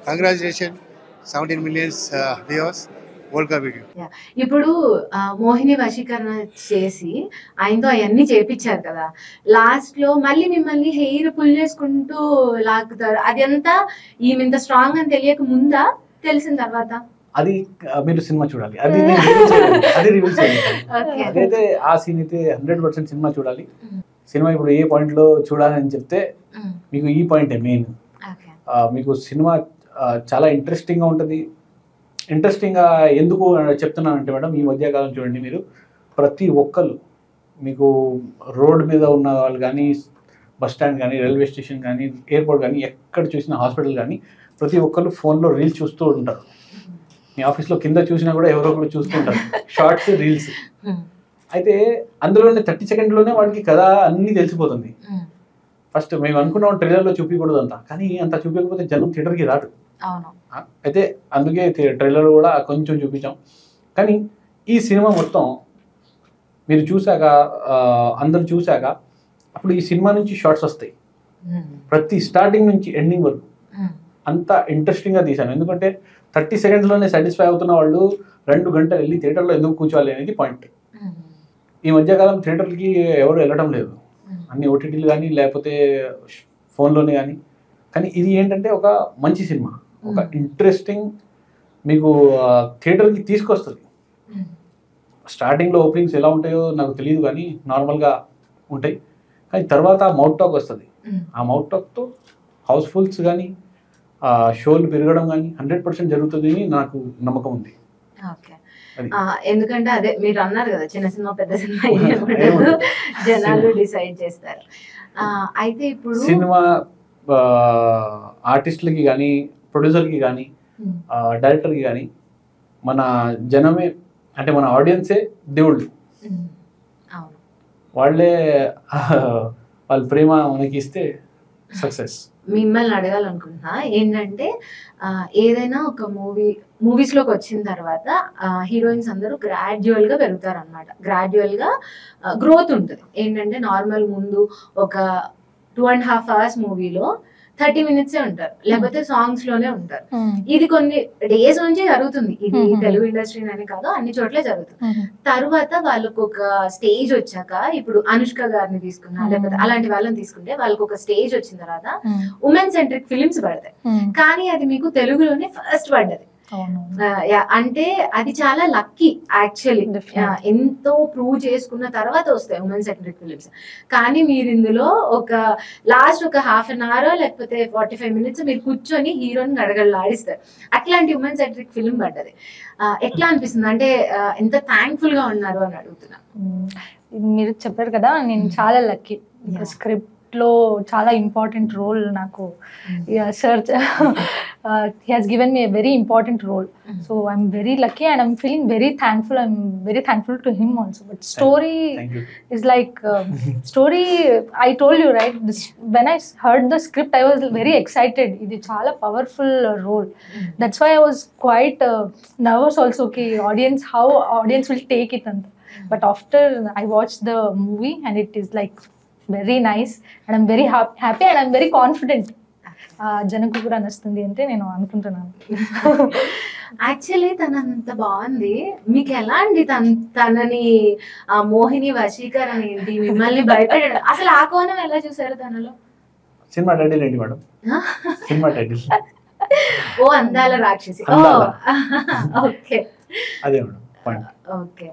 Congratulations, 17 million viewers. World Cup video. ఇప్పుడు మోహిని వశీకరణ చేసి ఆయనతో అవన్నీ చేపించారు కదా, లాస్ట్ లో మళ్ళీ మిమ్మల్ని హెయిర్ పుల్ చేసుకుంటూ లాగుతారు. అదంతా ఈమె ఇంత స్ట్రాంగ్ అని తెలియక ముందా, తెలిసిన తర్వాత? అది మీరు సినిమా చూడాలి, అది రివీల్ చేయాలి. అదైతే ఆ సీన్ అయితే 100% సినిమా చూడాలి. సినిమా ఇప్పుడు ఏ పాయింట్ లో చూడాలని చెప్తే మీకు ఈ పాయింటే మెయిన్. మీకు సినిమా చాలా ఇంట్రెస్టింగ్ గా ఉంటుంది. ఇంట్రెస్టింగ్ గా ఎందుకు చెప్తున్నానంటే మేడం, ఈ మధ్యకాలం చూడండి మీరు, ప్రతి ఒక్కరు మీకు రోడ్ మీద ఉన్న వాళ్ళు కానీ, బస్ స్టాండ్ కానీ, రైల్వే స్టేషన్ కానీ, ఎయిర్పోర్ట్ కానీ, ఎక్కడ చూసినా హాస్పిటల్ కానీ, ప్రతి ఒక్కరు ఫోన్లో రీల్స్ చూస్తూ ఉంటారు. మీ ఆఫీస్లో కింద చూసినా కూడా ఎవరో ఒకరు చూస్తూ ఉంటారు షార్ట్స్, రీల్స్. అయితే అందులోనే 30 సెకండ్లోనే వాడికి కథ అన్నీ తెలిసిపోతుంది. ఫస్ట్ మేము అనుకున్నాం ట్రైలర్లో చూపించకూడదు అంతా, కానీ అంత చూపించకపోతే జనం థియేటర్కి రాడు. అయితే అందుకే ట్రైలర్ కూడా కొంచెం చూపించాం. కానీ ఈ సినిమా మొత్తం మీరు చూశాక, అందరు చూశాక, అప్పుడు ఈ సినిమా నుంచి షార్ట్స్ వస్తాయి ప్రతి స్టార్టింగ్ నుంచి ఎండింగ్ వరకు. అంత ఇంట్రెస్టింగ్గా తీశాను. ఎందుకంటే 30 సెకండ్స్లోనే సాటిస్ఫై అవుతున్న వాళ్ళు 2 గంటలు వెళ్ళి థియేటర్లో ఎందుకు కూర్చోవాలి అనేది పాయింట్. ఈ మధ్యకాలం థియేటర్కి ఎవరు వెళ్ళడం లేదు, అన్ని ఓటీటీలు కానీ లేకపోతే ఫోన్లోనే కానీ. కానీ ఇది ఏంటంటే ఒక మంచి సినిమా, ఒక ఇంట్రెస్టింగ్, మీకు థియేటర్కి తీసుకొస్తుంది. స్టార్టింగ్లో ఓపెనింగ్స్ ఎలా ఉంటాయో నాకు తెలియదు, కానీ నార్మల్గా ఉంటాయి. కానీ తర్వాత మౌత్ టాక్ వస్తుంది. ఆ మౌత్ టాక్తో హౌస్ఫుల్స్ కానీ షోలు పెరగడం కానీ 100% జరుగుతుంది అని నాకు నమ్మకం ఉంది. ఎందుకంటే అదే మీరు అన్నారు కదా, చిన్న సినిమా పెద్ద సినిమా జనాలు డిసైడ్ చేస్తారు. అయితే ఇప్పుడు సినిమా ఆర్టిస్టులకి కానీ, ప్రొడ్యూసర్కి కానీ, డైరెక్టర్కి కానీ మన జనమే, అంటే మన ఆడియన్సే దేవుళ్ళు. వాళ్ళే వాళ్ళ ప్రేమ మనకి ఇస్తే సక్సెస్. మిమ్మల్ని అడగాలనుకుంటున్నా ఏంటంటే, ఏదైనా ఒక మూవీస్లోకి వచ్చిన తర్వాత హీరోయిన్స్ అందరూ గ్రాడ్యువల్ గా పెరుగుతారు అనమాట. గ్రాడ్యువల్ గా గ్రోత్ ఉంటుంది. ఏంటంటే నార్మల్ ముందు ఒక 2.5 hours మూవీలో 30 minutes ఉంటారు, లేకపోతే సాంగ్స్ లోనే ఉంటారు. ఇది కొన్ని డేస్ నుంచి జరుగుతుంది. ఇది తెలుగు ఇండస్ట్రీ అనే కాదు, అన్ని చోట్ల జరుగుతుంది. తర్వాత వాళ్ళకు ఒక స్టేజ్ వచ్చాక, ఇప్పుడు అనుష్క గారిని తీసుకున్నా, లేకపోతే అలాంటి వాళ్ళని తీసుకుంటే, వాళ్ళకు ఒక స్టేజ్ వచ్చిన తర్వాత ఉమెన్ సెంట్రిక్ ఫిలిమ్స్ పడతాయి. కానీ అది మీకు తెలుగులోనే ఫస్ట్ పడ్డది. అంటే అది చాలా లక్కీ యాక్చువల్లీ. ఎంతో ప్రూవ్ చేసుకున్న తర్వాత వస్తాయి ఉమెన్ సెంట్రిక్ ఫిలిమ్స్. కానీ మీరు ఇందులో ఒక లాస్ట్ ఒక 1/2 hour లేకపోతే 45 minutes మీరు కూర్చొని హీరోని గడగడలాడిస్తారు. అట్లాంటి ఉమెన్ సెంట్రిక్ ఫిలిం పడ్డది. ఎట్లా అనిపిస్తుంది? అంటే ఎంత థ్యాంక్ఫుల్ గా ఉన్నారు అని అడుగుతున్నా. మీరు చెప్పారు కదా, నేను చాలా లక్కీ. స్క్రిప్ట్ లో చాలా ఇంపార్టెంట్ రోల్ నాకు sir he has given me a very important role, so I'm very lucky and I'm feeling very thankful. I'm very thankful to him also. But story is like story, I told you right, when I heard the script I was very excited. Idi chaala powerful role. That's why I was quite nervous also, okay, how audience will take it. But after I watched the movie and it is like very nice and I'm very happy and I'm very confident. జనకు కూడా నచ్చుతుంది అంటే నేను అనుకుంటున్నాను. Actually తనంత బాగుంది, మీకు ఎలా అండి తనని మోహిని వశీకరణ ఏంటి, మిమ్మల్ని భయపెట్టాడు అసలు? ఆ కోణం ఎలా చూసారు తనలో? సినిమా టైటిల్ ఏంటి మేడం? సినిమా టైటిల్ ఓ అందాల రాక్షసి. ఓకే, అదే మేడం. ఓకే.